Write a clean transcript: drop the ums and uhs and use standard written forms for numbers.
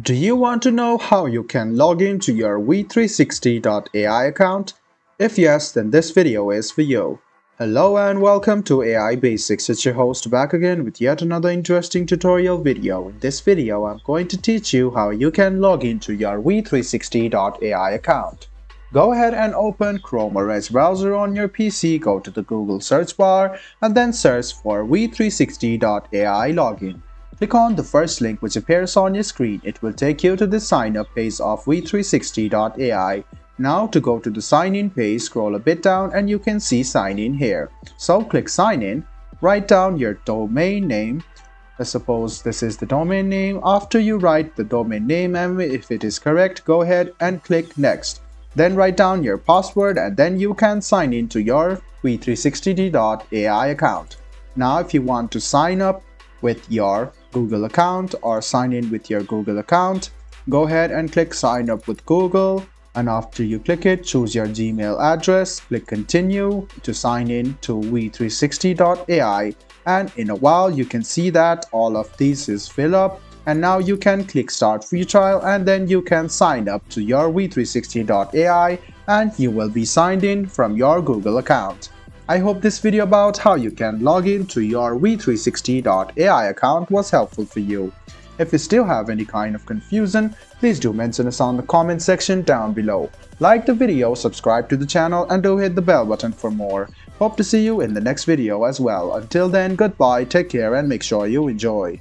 Do you want to know how you can log into your We360.ai account? If yes, then this video is for you. Hello and welcome to AI Basics. It's your host back again with yet another interesting tutorial video. In this video, I'm going to teach you how you can log into your We360.ai account. Go ahead and open Chrome or Edge browser on your PC, go to the Google search bar and then search for We360.ai login. Click on the first link which appears on your screen. It will take you to the sign up page of We360.ai. Now to go to the sign in page, scroll a bit down and you can see sign in here. So click sign in, write down your domain name. Let's suppose this is the domain name. After you write the domain name and if it is correct, go ahead and click next. Then write down your password and then you can sign in to your We360.ai account. Now if you want to sign up with your Google account or sign in with your Google account, go ahead and click sign up with Google, and after you click it, choose your Gmail address, click continue to sign in to We360.ai, and in a while you can see that all of these is filled up, and now you can click start free trial and then you can sign up to your We360.ai and you will be signed in from your Google account. I hope this video about how you can log in to your We360.ai account was helpful for you. If you still have any kind of confusion, please do mention us on the comment section down below. Like the video, subscribe to the channel and do hit the bell button for more. Hope to see you in the next video as well. Until then, goodbye, take care and make sure you enjoy.